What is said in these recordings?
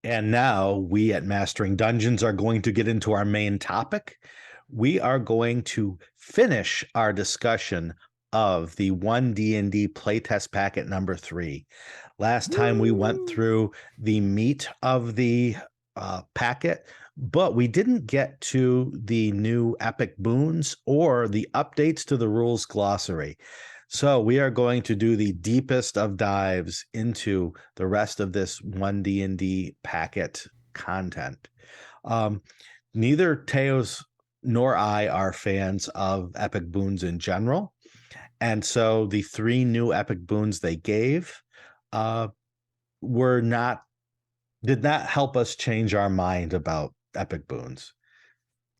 And now we at Mastering Dungeons are going to get into our main topic. We are going to finish our discussion of the One D&D Playtest Packet number 3. Last time we went through the meat of the packet, but we didn't get to the new epic boons or the updates to the rules glossary. So we are going to do the deepest of dives into the rest of this One D&D packet content. Neither Teos nor I are fans of epic boons in general. And so the 3 new epic boons they gave did not help us change our mind about epic boons.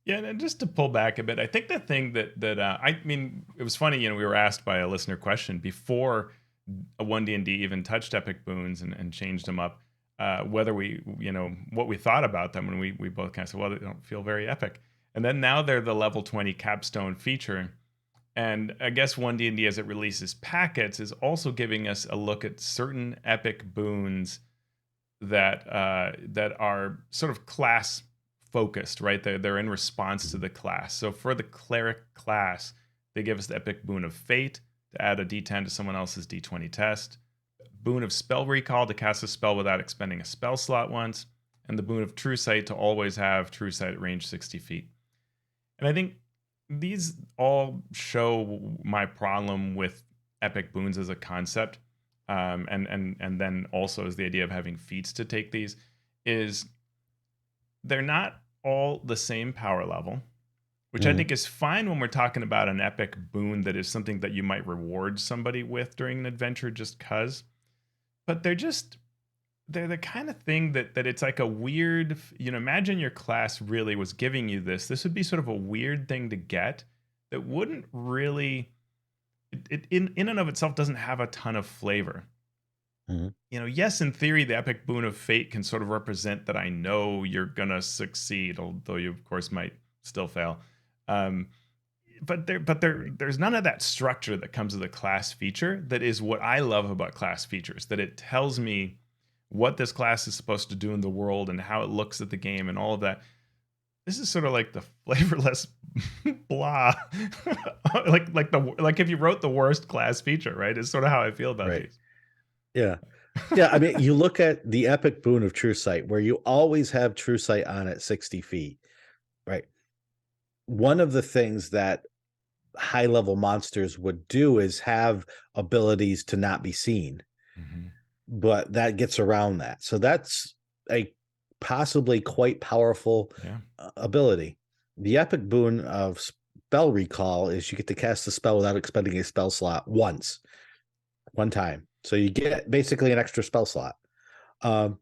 Yeah, and just to pull back a bit, I think the thing that I mean, it was funny. We were asked by a listener question before a One D&D even touched epic boons and changed them up, whether we, what we thought about them, and we both kind of said, well, they don't feel very epic. And then now they're the level 20 capstone feature. And I guess One D&D, as it releases packets, is also giving us a look at certain epic boons that are sort of class focused, right? They're in response to the class. So for the cleric class, they give us the epic boon of fate to add a d10 to someone else's d20 test, boon of spell recall to cast a spell without expending a spell slot once, and the boon of true sight to always have true sight at range 60 feet. And I think these all show my problem with epic boons as a concept, and then also is the idea of having feats to take these, is they're not all the same power level, which I think is fine when we're talking about an epic boon that is something that you might reward somebody with during an adventure just cause. But they're the kind of thing that it's like a weird, imagine your class really was giving you this. This would be sort of a weird thing to get that wouldn't really, it in and of itself doesn't have a ton of flavor. Yes, in theory, the epic boon of fate can sort of represent that I know you're gonna succeed, although you of course might still fail. But there's none of that structure that comes with a class feature. That is what I love about class features. That it tells me what this class is supposed to do in the world and how it looks at the game and all of that. This is sort of like the flavorless blah, like if you wrote the worst class feature, right? Is sort of how I feel about these. Yeah. Yeah, I mean, you look at the epic boon of true sight, where you always have true sight on at 60 feet, right? One of the things that high-level monsters would do is have abilities to not be seen, but that gets around that. So that's a possibly quite powerful ability. The epic boon of spell recall is you get to cast a spell without expending a spell slot one time. So you get basically an extra spell slot. The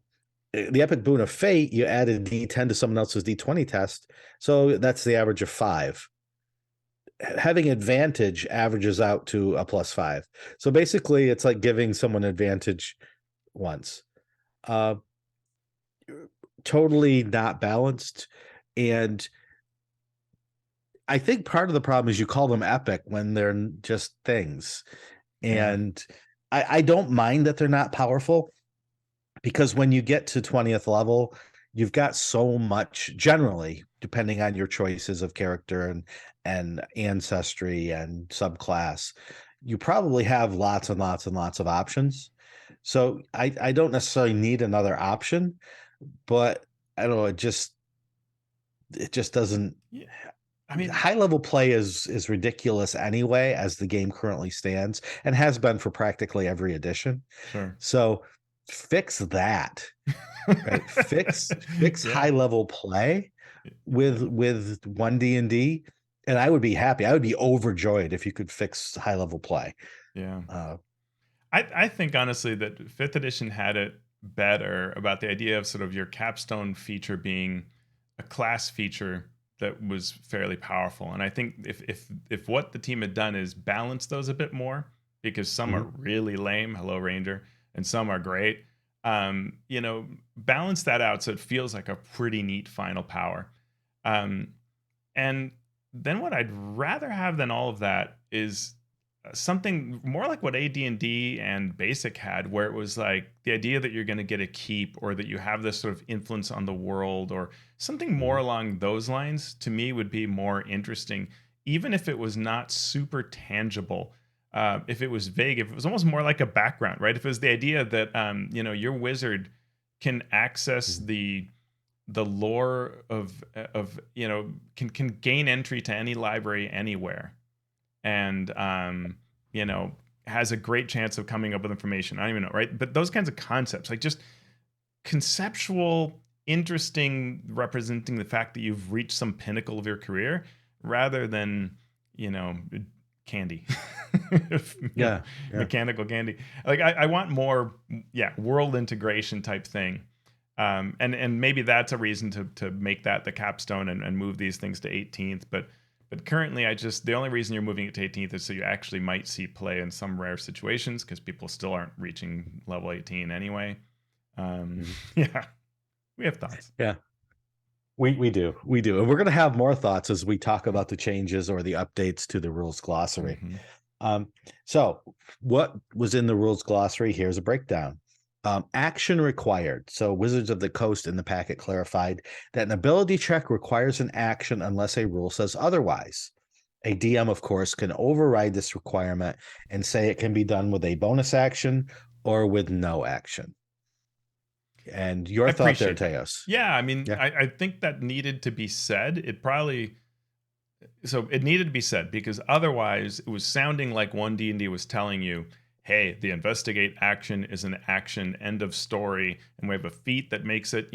epic boon of fate, you add a d10 to someone else's d20 test. So that's the average of 5. Having advantage averages out to a +5. So basically it's like giving someone advantage once. Totally not balanced. And I think part of the problem is you call them epic when they're just things. And I don't mind that they're not powerful, because when you get to 20th level, you've got so much, generally, depending on your choices of character and ancestry and subclass, you probably have lots and lots and lots of options. So I don't necessarily need another option, but I don't know, it just doesn't. Yeah. I mean, high level play is ridiculous anyway, as the game currently stands, and has been for practically every edition. Sure. So fix that, right? Fix high level play with One D&D, and I would be happy. I would be overjoyed if you could fix high level play. Yeah. I think honestly that 5th edition had it better about the idea of sort of your capstone feature being a class feature that was fairly powerful. And I think if what the team had done is balance those a bit more, because some are really lame, hello Ranger, and some are great, balance that out so it feels like a pretty neat final power. And then what I'd rather have than all of that is something more like what AD&D and Basic had, where it was like the idea that you're going to get a keep, or that you have this sort of influence on the world, or something more Mhm. along those lines, to me would be more interesting, even if it was not super tangible. If it was vague, if it was almost more like a background, right? If it was the idea that your wizard can access Mhm. the lore of can gain entry to any library anywhere, and you know has a great chance of coming up with information. I don't even know, right? But those kinds of concepts, like just conceptual, interesting, representing the fact that you've reached some pinnacle of your career, rather than you know candy. Yeah, yeah. Mechanical candy. Like I want more, yeah, world integration type thing. And maybe that's a reason to make that the capstone, and move these things to 18th. But currently, the only reason you're moving it to 18th is so you actually might see play in some rare situations, because people still aren't reaching level 18 anyway. Mhm. Yeah, we have thoughts. Yeah. We do. And we're going to have more thoughts as we talk about the changes or the updates to the rules glossary. Hmm. Um, so what was in the rules glossary? Here's a breakdown. Action required. So Wizards of the Coast in the packet clarified that an ability check requires an action unless a rule says otherwise. A DM, of course, can override this requirement and say it can be done with a bonus action or with no action. And your I thought there, appreciate that. Teos? Yeah, I mean, Yeah. I think that needed to be said. It needed to be said, because otherwise it was sounding like One D&D was telling you, hey, the investigate action is an action, end of story, and we have a feat that makes it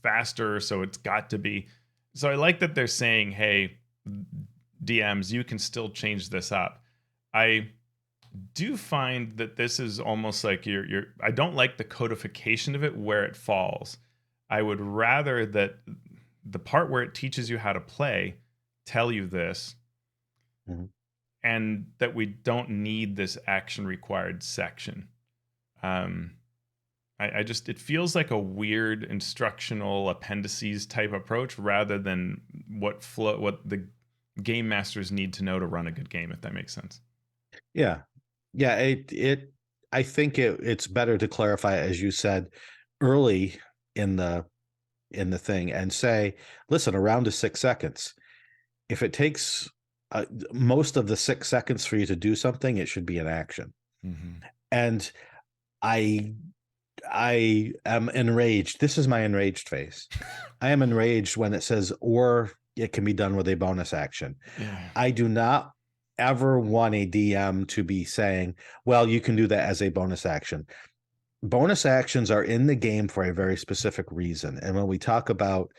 faster, so it's got to be. So I like that they're saying, hey, DMs, you can still change this up. I do find that this is almost like I don't like the codification of it where it falls. I would rather that the part where it teaches you how to play tell you this, Mhm. and that we don't need this action required section. Um, I just, it feels like a weird instructional appendices type approach, rather than what the game masters need to know to run a good game, if that makes sense. Yeah. Yeah, I think it's better to clarify, as you said, early in the thing, and say, listen, around to 6 seconds. If it takes most of the 6 seconds for you to do something, it should be an action. Hmm. And I I am enraged. This is my enraged face. I am enraged when it says, or it can be done with a bonus action. Yeah. I do not ever want a DM to be saying, well, you can do that as a bonus action. Bonus actions are in the game for a very specific reason. And when we talk about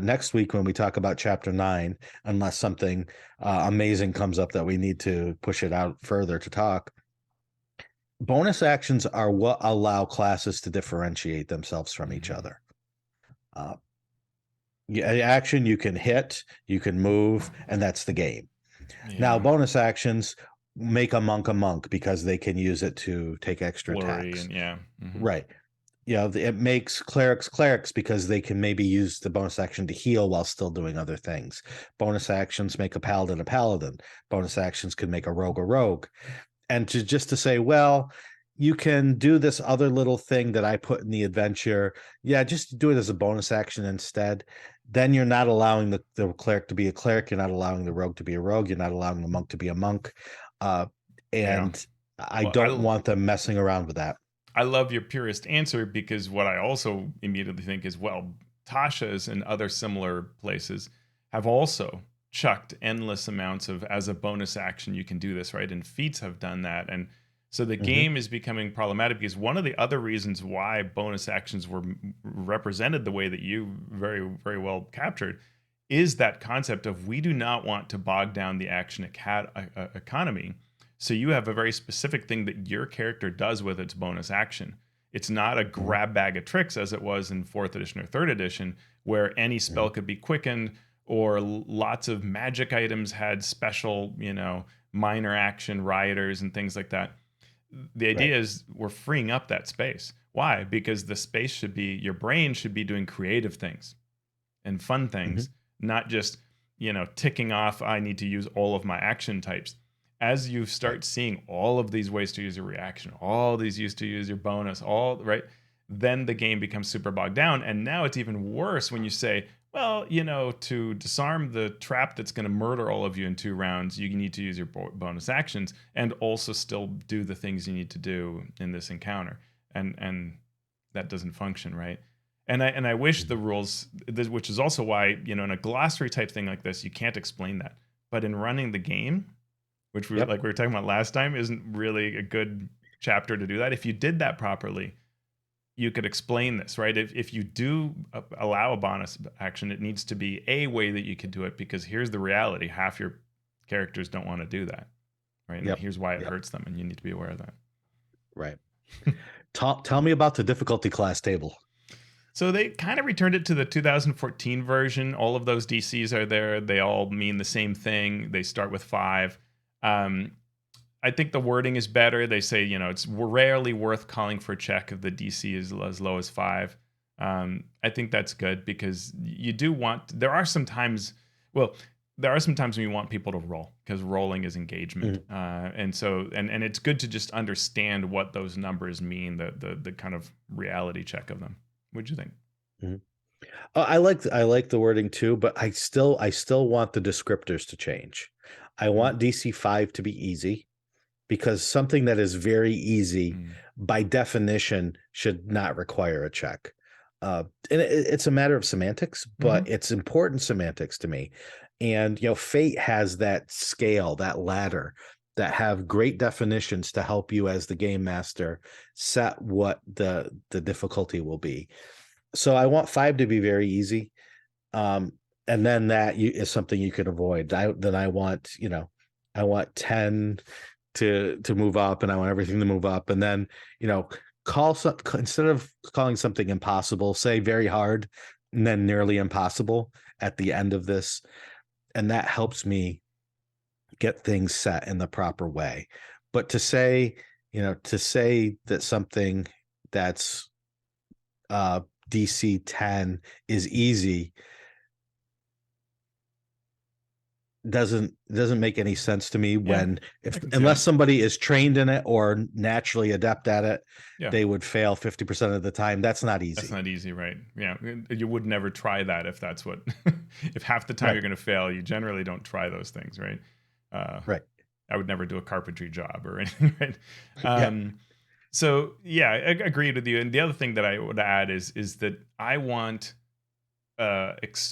next week, when we talk about chapter 9, unless something amazing comes up that we need to push it out further to talk, bonus actions are what allow classes to differentiate themselves from each Hmm. other. Uh, Action, you can hit, you can move, and that's the game. Now, Yeah. bonus actions make a monk because they can use it to take extra Flurry, attacks. and yeah. Hmm. Right. It makes clerics because they can maybe use the bonus action to heal while still doing other things. Bonus actions make a paladin a paladin. Bonus actions can make a rogue a rogue. And just to say, well, you can do this other little thing that I put in the adventure. Yeah, just do it as a bonus action instead. Then you're not allowing the cleric to be a cleric. You're not allowing the rogue to be a rogue. You're not allowing the monk to be a monk. Uh, Yeah. and I Well, don't want them messing around with that. I love your purist answer, because what I also immediately think is, well, Tasha's and other similar places have also chucked endless amounts of, as a bonus action, you can do this, right? And Feats have done that. And so the Hmm. game is becoming problematic, because one of the other reasons why bonus actions were represented the way that you very, very well captured is that concept of, we do not want to bog down the action economy. So you have a very specific thing that your character does with its bonus action. It's not a Hmm. grab bag of tricks as it was in 4th edition or 3rd edition, where any spell Hmm. could be quickened, or lots of magic items had special, minor action rioters and things like that. The Right. idea is we're freeing up that space. Why? Because the space should be, your brain should be doing creative things and fun Hmm. things, not just, ticking off, I need to use all of my action types. as you start seeing all of these ways to use your reaction, all these used to use your bonus, all right, then the game becomes super bogged down. And now it's even worse when you say, well, to disarm the trap that's going to murder all of you in 2 rounds, you need to use your bonus actions and also still do the things you need to do in this encounter. And that doesn't function, right? And I wish the rules, which is also why, in a glossary type thing like this, you can't explain that. But in running the game, which we were talking about last time, isn't really a good chapter to do that. If you did that properly, you could explain this, right? If you do allow a bonus action, it needs to be a way that you could do it, because here's the reality: half your characters don't want to do that, right? And here's why it hurts them, and you need to be aware of that. Right. Tell me about the difficulty class table. So they kind of returned it to the 2014 version. All of those DCs are there. They all mean the same thing. They start with 5. I think the wording is better. They say, it's rarely worth calling for a check if the DC is as low as 5. I think that's good, because you do want, there are some times when you want people to roll, because rolling is engagement. And so, and it's good to just understand what those numbers mean, the kind of reality check of them. What'd you think? I like the wording too, but I still want the descriptors to change. I want DC 5 to be easy, because something that is very easy by definition should not require a check. And it's a matter of semantics, but it's important semantics to me. And Fate has that scale, that ladder, that have great definitions to help you as the game master set what the difficulty will be. So I want 5 to be very easy. And then that is something you can avoid. I want 10 to move up, and I want everything to move up. And then, instead of calling something impossible, say very hard, and then nearly impossible at the end of this. And that helps me get things set in the proper way. But to say that something that's DC 10 is easy doesn't make any sense to me. When unless somebody is trained in it or naturally adept at it, they would fail 50% of the time. That's not easy. That's not easy, right? Yeah, you would never try that if that's what if half the time you're going to fail. You generally don't try those things, right? Right. I would never do a carpentry job or anything, right? So I agreed with you. And the other thing that I would add is that I want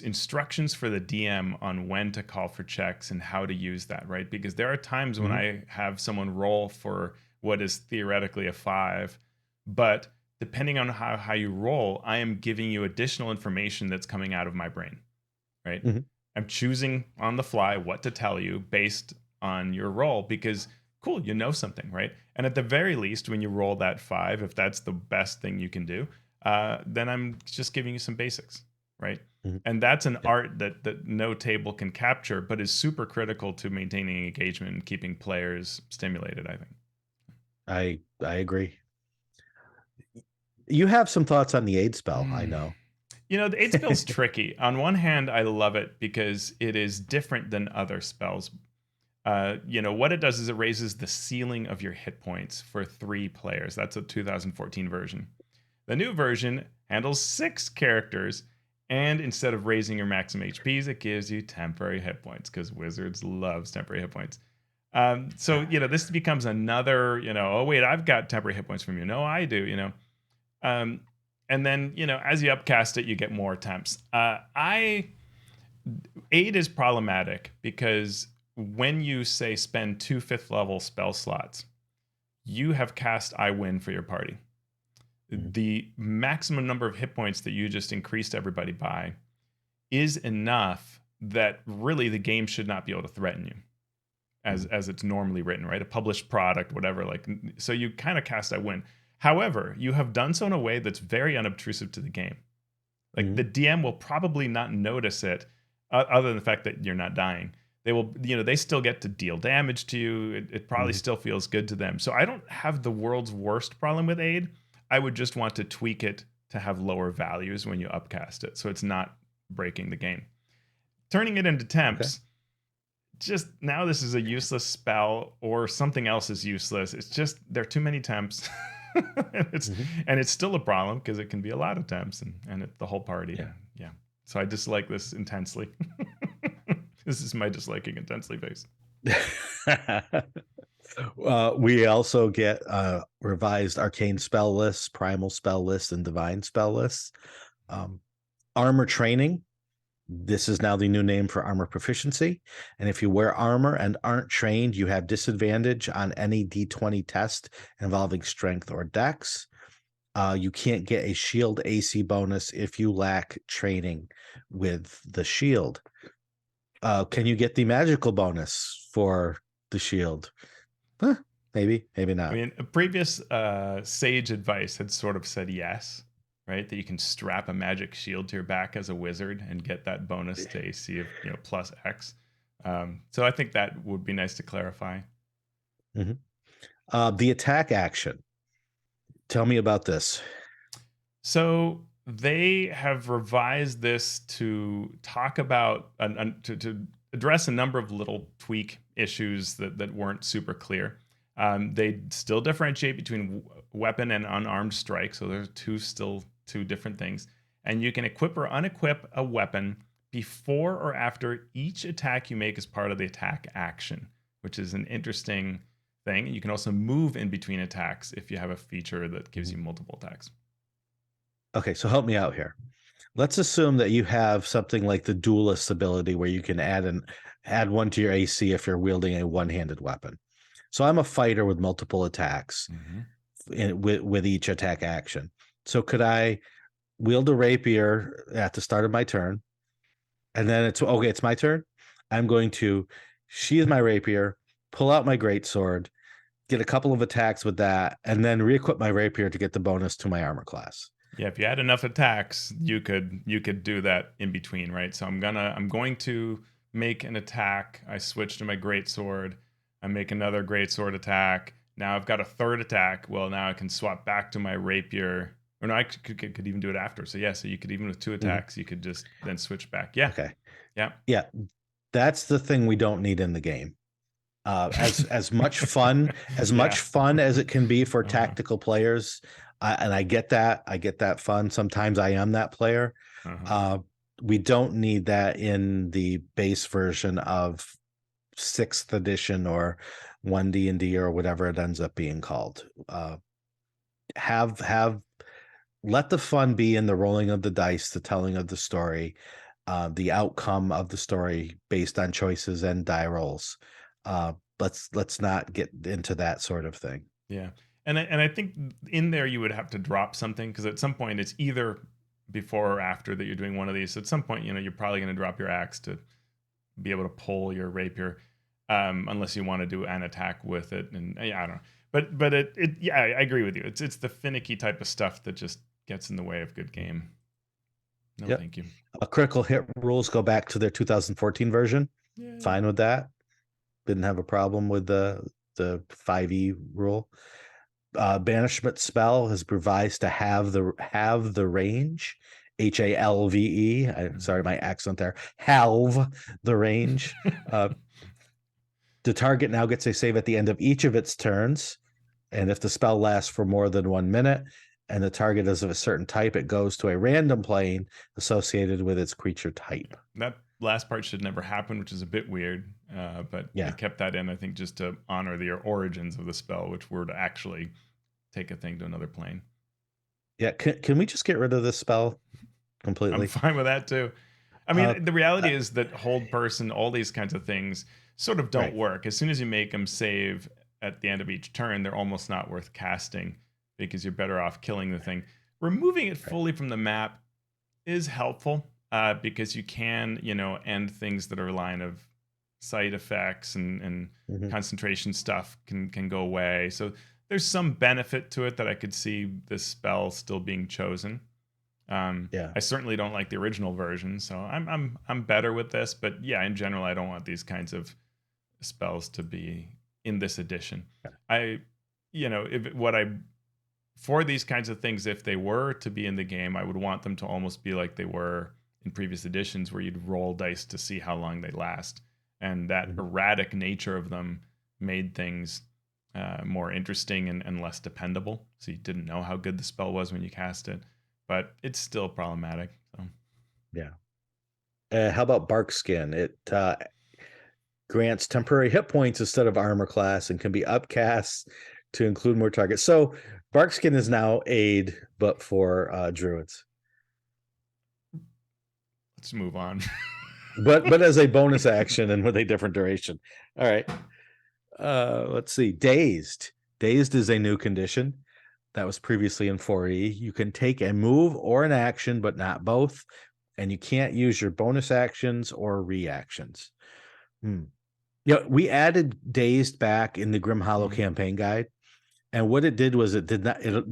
instructions for the DM on when to call for checks and how to use that, right? Because there are times when I have someone roll for what is theoretically a 5, but depending on how you roll, I am giving you additional information that's coming out of my brain, right? I'm choosing on the fly what to tell you based on your roll, because cool, something, right? And at the very least, when you roll that 5, if that's the best thing you can do, then I'm just giving you some basics, right? And that's an art that no table can capture, but is super critical to maintaining engagement and keeping players stimulated, I think. I agree. You have some thoughts on the aid spell, I know. The aid spell's tricky. On one hand, I love it because it is different than other spells. What it does is it raises the ceiling of your hit points for 3 players. That's a 2014 version. The new version handles 6 characters, and instead of raising your maximum HPs, it gives you temporary hit points, because Wizards loves temporary hit points. So this becomes another, oh wait, I've got temporary hit points from you. No, I do, and then, as you upcast it, you get more temps. Aid is problematic because when you say spend 2 5th level spell slots, you have cast I win for your party. The maximum number of hit points that you just increased everybody by is enough that really the game should not be able to threaten you as it's normally written, right? A published product, whatever. So you kind of cast I win. However, you have done so in a way that's very unobtrusive to the game. The DM will probably not notice it, other than the fact that you're not dying. They will, they still get to deal damage to you. It probably still feels good to them. So I don't have the world's worst problem with aid. I would just want to tweak it to have lower values when you upcast it, so it's not breaking the game. Turning it into temps, just now this is a useless spell or something else is useless. It's just there are too many temps. and it's Mhm. and it's still a problem because it can be a lot of temps and the whole party. Yeah. And yeah. So I dislike this intensely. This is my disliking intensely face. We also get revised arcane spell lists, primal spell lists, and divine spell lists. Armor training. This is now the new name for armor proficiency. And if you wear armor and aren't trained, you have disadvantage on any d20 test involving strength or dex. You can't get a shield AC bonus if you lack training with the shield. Can you get the magical bonus for the shield? Maybe I not. mean, a previous sage advice had sort of said yes, right? That you can strap a magic shield to your back as a wizard and get that bonus to AC of plus X. So I think that would be nice to clarify. The attack action. Tell me about this. So they have revised this to talk about to address a number of little tweak issues that weren't super clear. They still differentiate between weapon and unarmed strike, so there's two different things. And you can equip or unequip a weapon before or after each attack you make as part of the attack action, which is an interesting thing. You can also move in between attacks if you have a feature that gives you multiple attacks. Okay, so help me out here. Let's assume that you have something like the duelist ability where you can add one to your AC if you're wielding a one-handed weapon. So I'm a fighter with multiple attacks with each attack action. So could I wield a rapier at the start of my turn? And then it's my turn. I'm going to sheathe my rapier, pull out my greatsword, get a couple of attacks with that, and then re-equip my rapier to get the bonus to my armor class. Yeah, if you had enough attacks, you could do that in between, right? So I'm going to make an attack. I switch to my greatsword. I make another greatsword attack. Now I've got a third attack. Well, now I can swap back to my rapier. Or no, I could even do it after. So yeah, so you could even with two attacks, you could just then switch back. Yeah. Okay. Yeah. Yeah. That's the thing we don't need in the game. As much fun much fun as it can be for tactical players, and I get that fun. Sometimes I am that player. We don't need that in the base version of 6th edition or 1D&D or whatever it ends up being called. Have let the fun be in the rolling of the dice, the telling of the story, the outcome of the story based on choices and die rolls. Let's not get into that sort of thing. Yeah. And I think in there you would have to drop something because at some point it's either before or after that you're doing one of these. So at some point, you're probably going to drop your axe to be able to pull your rapier, unless you want to do an attack with it. And yeah, I don't know. But I agree with you. It's the finicky type of stuff that just gets in the way of good game. No, thank you. Critical hit rules go back to their 2014 version. Yay. Fine with that. Didn't have a problem with the 5e rule. Banishment spell is revised to have the range. HALVE. Sorry, my accent there. Halve the range. The target now gets a save at the end of each of its turns, and if the spell lasts for more than 1 minute and the target is of a certain type, it goes to a random plane associated with its creature type. That last part should never happen, which is a bit weird, but they kept that in, I think, just to honor the origins of the spell, which were to actually take a thing to another plane. Yeah, can we just get rid of this spell completely? I'm fine with that too. I mean, the reality is that hold person, all these kinds of things sort of don't work. As soon as you make them save at the end of each turn, they're almost not worth casting because you're better off killing the thing. Removing it fully from the map is helpful because you can, end things that are line of sight effects and concentration stuff can go away. So there's some benefit to it that I could see this spell still being chosen. I certainly don't like the original version, so I'm better with this. But yeah, in general, I don't want these kinds of spells to be in this edition. For these kinds of things, if they were to be in the game, I would want them to almost be like they were in previous editions, where you'd roll dice to see how long they last. and that erratic nature of them made things more interesting and less dependable. So you didn't know how good the spell was when you cast it, but it's still problematic. So Yeah. How about Barkskin? It grants temporary hit points instead of armor class and can be upcast to include more targets. So Barkskin is now aid, but for druids. let's move on. But as a bonus action and with a different duration. All right. Let's see. Dazed. Dazed is a new condition that was previously in 4E. You can take a move or an action, but not both. And you can't use your bonus actions or reactions. Yeah, we added Dazed back in the Grim Hollow campaign guide. And what it did was it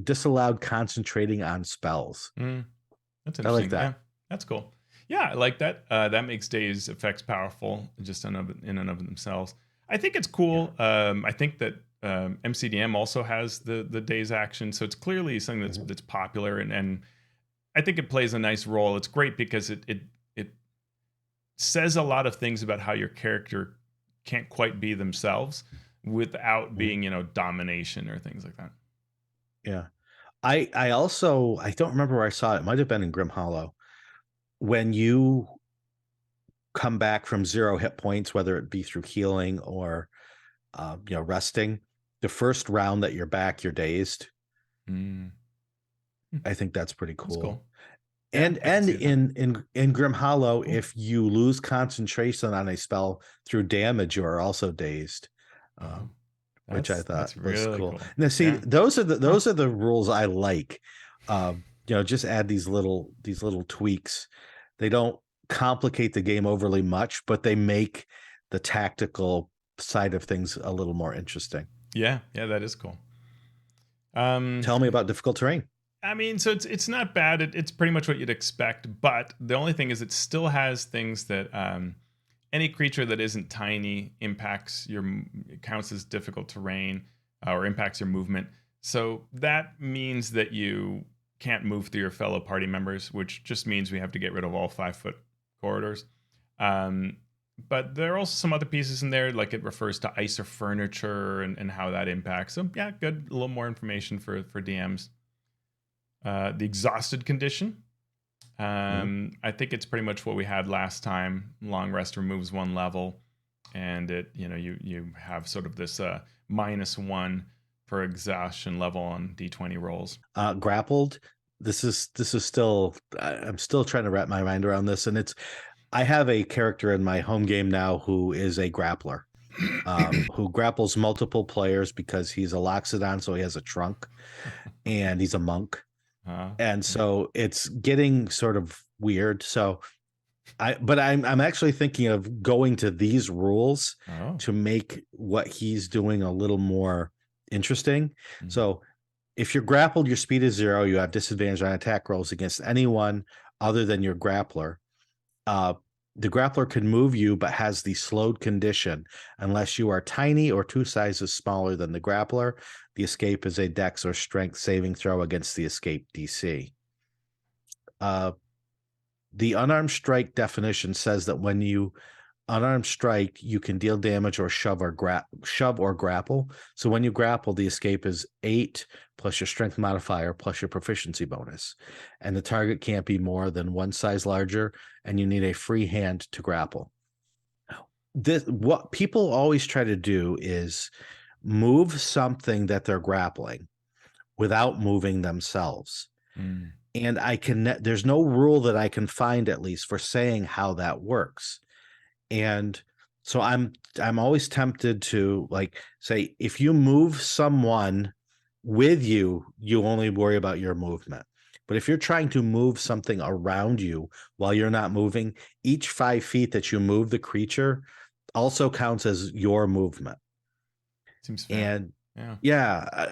disallowed concentrating on spells. That's interesting. I like that. Yeah, that's cool. Yeah, I like that. That makes Dazed effects powerful just in and of themselves. I think it's cool. Yeah. I think that MCDM also has the Dazed action, so it's clearly something that's popular, and I think it plays a nice role. It's great because it says a lot of things about how your character can't quite be themselves without being, domination or things like that. Yeah. I don't remember where I saw it. It might have been in Grim Hollow. When you come back from 0 hit points, whether it be through healing or resting, the first round that you're back, you're dazed. I think that's pretty cool. That's cool. And in Grim Hollow, if you lose concentration on a spell through damage, you are also dazed. Which I thought was really cool. Now, see, those are the rules I like. Just add these little tweaks. They don't complicate the game overly much, but they make the tactical side of things a little more interesting. Yeah, that is cool. Tell me about difficult terrain. I mean, so it's not bad. It's pretty much what you'd expect, but the only thing is it still has things that any creature that isn't tiny counts as difficult terrain or impacts your movement. So that means that you can't move through your fellow party members, which just means we have to get rid of all 5-foot corridors. But there are also some other pieces in there, like it refers to ice or furniture and how that impacts. So yeah, good. A little more information for DMs. The exhausted condition. I think it's pretty much what we had last time. Long rest removes 1 level, and it you have sort of this -1 per exhaustion level on D20 rolls. Grappled. This is still, I'm still trying to wrap my mind around this, and I have a character in my home game now who is a grappler, who grapples multiple players because he's a Loxodon, so he has a trunk, and he's a monk. And so it's getting sort of weird. So I'm actually thinking of going to these rules to make what he's doing a little more interesting. So if you're grappled, your speed is 0. You have disadvantage on attack rolls against anyone other than your grappler. The grappler can move you, but has the slowed condition unless you are tiny or 2 sizes smaller than the grappler. The escape is a dex or strength saving throw against the escape DC. The unarmed strike definition says that when you unarmed strike, you can deal damage or shove or grapple. So when you grapple, the escape is 8 plus your strength modifier plus your proficiency bonus. And the target can't be more than 1 size larger, and you need a free hand to grapple. What people always try to do is move something that they're grappling without moving themselves. And there's no rule that I can find, at least, for saying how that works. And so I'm always tempted to say, if you move someone with you, you only worry about your movement. But if you're trying to move something around you while you're not moving, each 5 feet that you move the creature also counts as your movement. Seems fair. And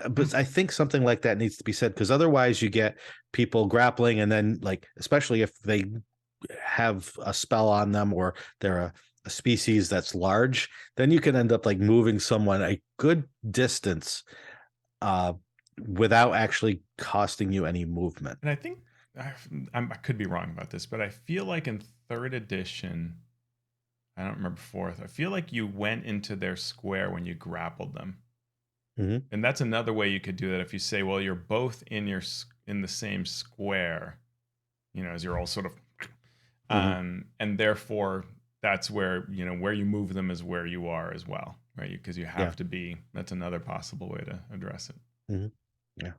but I think something like that needs to be said, because otherwise you get people grappling, and then especially if they have a spell on them or they're a species that's large, then you can end up moving someone a good distance without actually costing you any movement. And I think I could be wrong about this, but I feel like in 3rd edition, I don't remember fourth. I feel like you went into their square when you grappled them. Hmm. And that's another way you could do that. If you say, well, you're both in in the same square, as you're all sort of, Hmm. and therefore that's where, where you move them is where you are as well, right? Because you Yeah. have to be. That's another possible way to address it. Hmm. Yeah.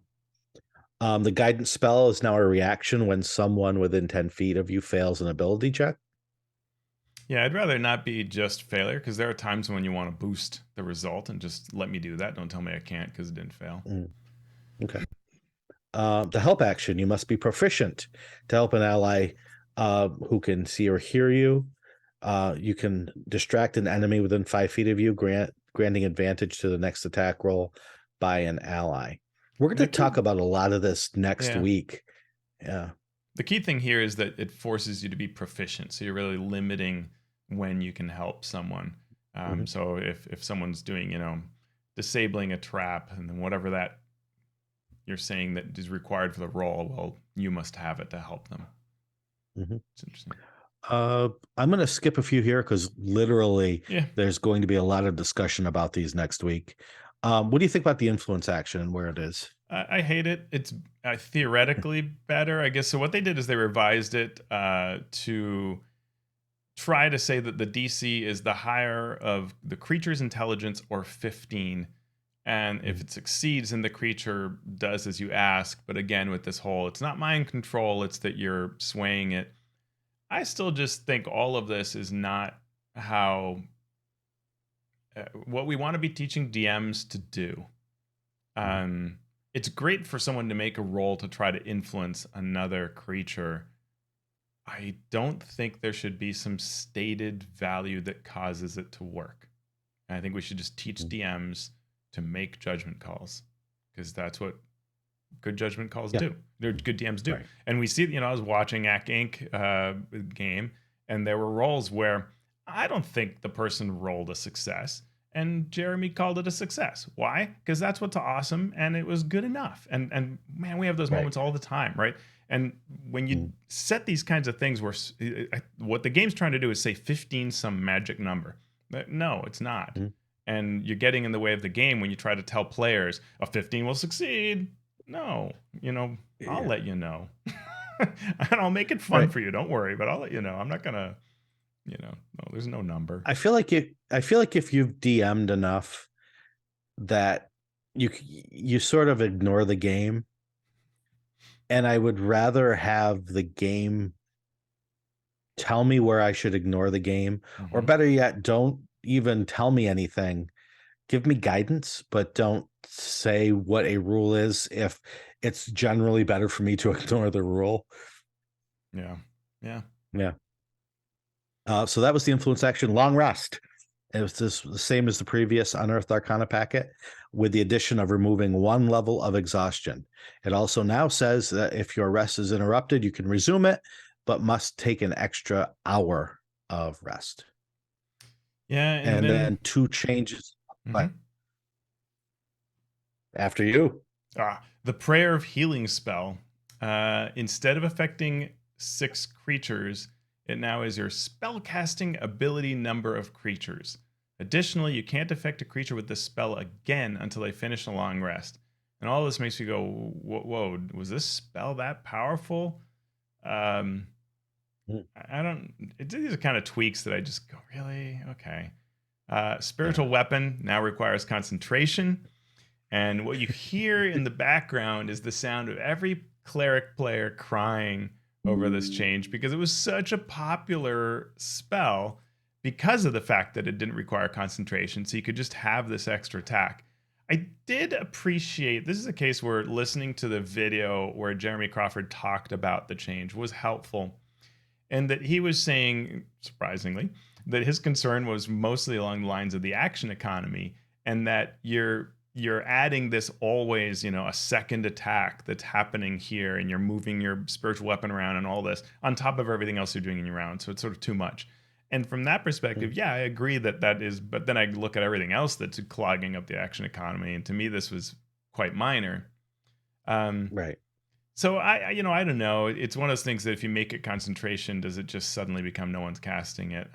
The guidance spell is now a reaction when someone within 10 feet of you fails an ability check. Yeah, I'd rather not be just failure, because there are times when you want to boost the result and just let me do that. Don't tell me I can't because it didn't fail. Mm, okay. The help action, you must be proficient to help an ally who can see or hear you. You can distract an enemy within 5 feet of you, granting advantage to the next attack roll by an ally. We're going The to key, talk about a lot of this next yeah. week. Yeah. The key thing here is that it forces you to be proficient. So you're really limiting when you can help someone. Hmm. So if someone's doing, disabling a trap, and then whatever that you're saying that is required for the roll, well, you must have it to help them. Hmm. It's interesting. I'm going to skip a few here because literally Yeah. there's going to be a lot of discussion about these next week. What do you think about the influence action and where it is? I hate it. It's theoretically better, I guess. So what they did is they revised it to try to say that the DC is the higher of the creature's intelligence or 15. And if it succeeds, then the creature does as you ask. But again, with this whole, it's not mind control, it's that you're swaying it. I still just think all of this is not how what we want to be teaching DMs to do. Um, it's great for someone to make a roll to try to influence another creature. I don't think there should be some stated value that causes it to work. And I think we should just teach DMs to make judgment calls, because that's what good judgment calls Yeah. do. They're good DMs do. Right. And we see, I was watching Ack Inc. Game, and there were rolls where I don't think the person rolled a success, and Jeremy called it a success. Why? Because that's what's awesome, and it was good enough. And man, we have those Right. moments all the time, right? And when you set these kinds of things where what the game's trying to do is say 15 some magic number. No, it's not. And you're getting in the way of the game when you try to tell players a 15 will succeed. No, I'll let you know. And I'll make it fun Right. for you. Don't worry, but I'll let you know. I'm not gonna, no, there's no number. I feel like if you've DM'd enough that you sort of ignore the game, and I would rather have the game tell me where I should ignore the game, or Mhm. better yet, don't even tell me anything. Give me guidance, but don't say what a rule is if it's generally better for me to ignore the rule. Yeah. Yeah. Yeah. So that was the influence action. Long rest. It was the same as the previous Unearthed Arcana packet, with the addition of removing 1 level of exhaustion. It also now says that if your rest is interrupted, you can resume it, but must take an extra hour of rest. Yeah. And then 2 changes. But Mhm. after you. The Prayer of Healing spell, instead of affecting 6 creatures, it now is your spellcasting ability number of creatures. Additionally, you can't affect a creature with this spell again until they finish a long rest. And all this makes me go, whoa, was this spell that powerful? Um, I don't. These are kind of tweaks that I just go, really? Okay. Spiritual weapon now requires concentration. And what you hear in the background is the sound of every cleric player crying over this change, because it was such a popular spell because of the fact that it didn't require concentration. So you could just have this extra attack. I did appreciate this is a case where listening to the video where Jeremy Crawford talked about the change was helpful, and that he was saying, surprisingly, that his concern was mostly along the lines of the action economy, and that you're adding this always, a second attack that's happening here, and you're moving your spiritual weapon around and all this on top of everything else you're doing in your round. So it's sort of too much. And from that perspective, yeah, I agree that is, but then I look at everything else that's clogging up the action economy, and to me, this was quite minor. Right. So I don't know. It's one of those things that if you make it concentration, does it just suddenly become no one's casting it?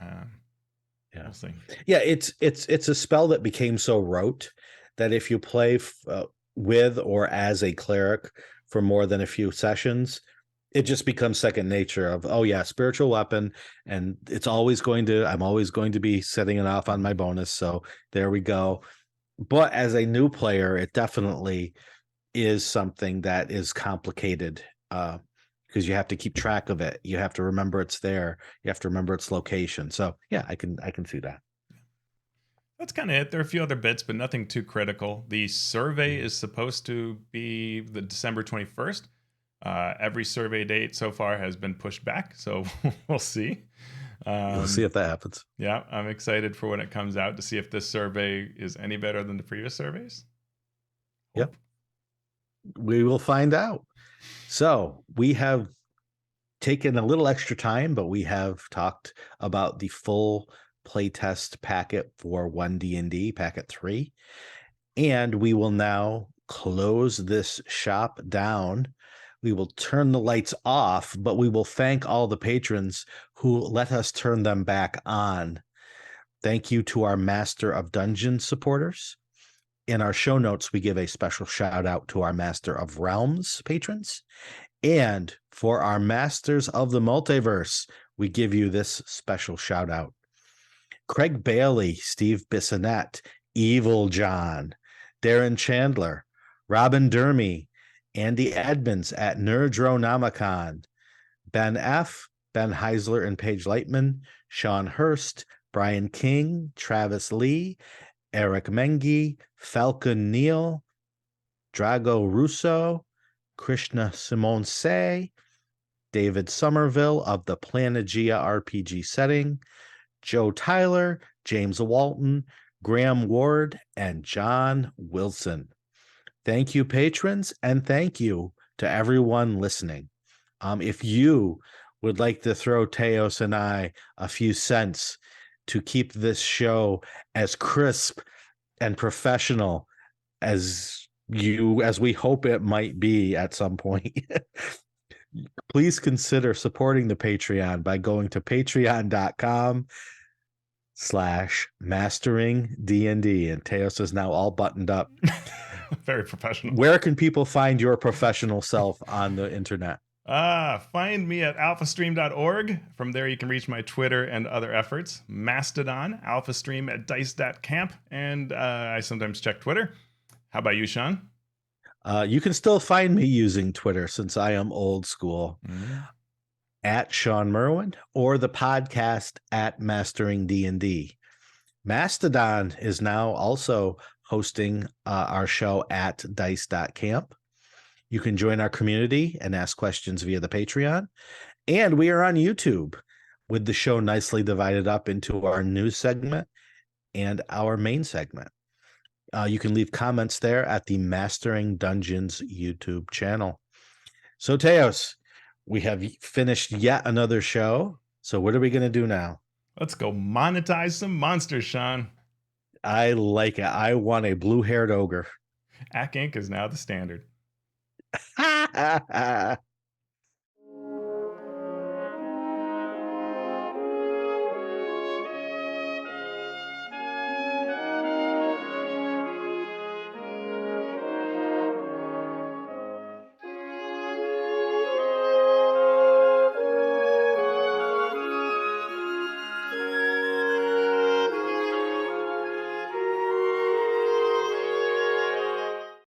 Yeah. We'll see. Yeah, it's a spell that became so rote that if you play with or as a cleric for more than a few sessions, it just becomes second nature of, oh yeah, spiritual weapon, and I'm always going to be setting it off on my bonus, so there we go. But as a new player, it definitely is something that is complicated, because you have to keep track of it. You have to remember it's there. You have to remember its location. So yeah, I can see that. That's kind of it. There are a few other bits, but nothing too critical. The survey Mhm. is supposed to be the December 21st. Every survey date so far has been pushed back, so we'll see. We'll see if that happens. Yeah, I'm excited for when it comes out to see if this survey is any better than the previous surveys. Yep. We will find out. So we have taken a little extra time, but we have talked about the full playtest packet for One D&D packet 3, and we will now close this shop down. We will turn the lights off, but we will thank all the patrons who let us turn them back on. Thank you to our Master of Dungeons supporters. In our show notes, we give a special shout out to our Master of Realms patrons. And for our Masters of the Multiverse, we give you this special shout out. Craig Bailey, Steve Bissonette, Evil John, Darren Chandler, Robin Dermy, Andy Edmonds at Nerdronomicon, Ben F., Ben Heisler and Paige Lightman, Shawn Hurst, Brian King, Travis Lee, Eric Mengi, Falcon Neal, Drago Russo, Krishna Simone Say, David Somerville of the Planegea RPG setting, Joe Tyler, James Walton, Graham Ward, and John Wilson. Thank you, patrons, and thank you to everyone listening. If you would like to throw Teos and I a few cents to keep this show as crisp and professional as we hope it might be at some point, please consider supporting the Patreon by going to patreon.com/mastering DnD. And Teos is now all buttoned up. Very professional. Where can people find your professional self on the internet? Find me at alphastream.org. From there, you can reach my Twitter and other efforts. Mastodon, alphastream at dice.camp, and I sometimes check Twitter. How about you, Shawn? You can still find me using Twitter since I am old school, at Shawn Merwin, or the podcast at Mastering D&D. Mastodon is now also hosting our show at dice.camp. You can join our community and ask questions via the Patreon. And we are on YouTube with the show nicely divided up into our news segment and our main segment. You can leave comments there at the Mastering Dungeons YouTube channel. So, Teos, we have finished yet another show. So what are we going to do now? Let's go monetize some monsters, Shawn. I like it. I want a blue-haired ogre. Ack Inc. is now the standard.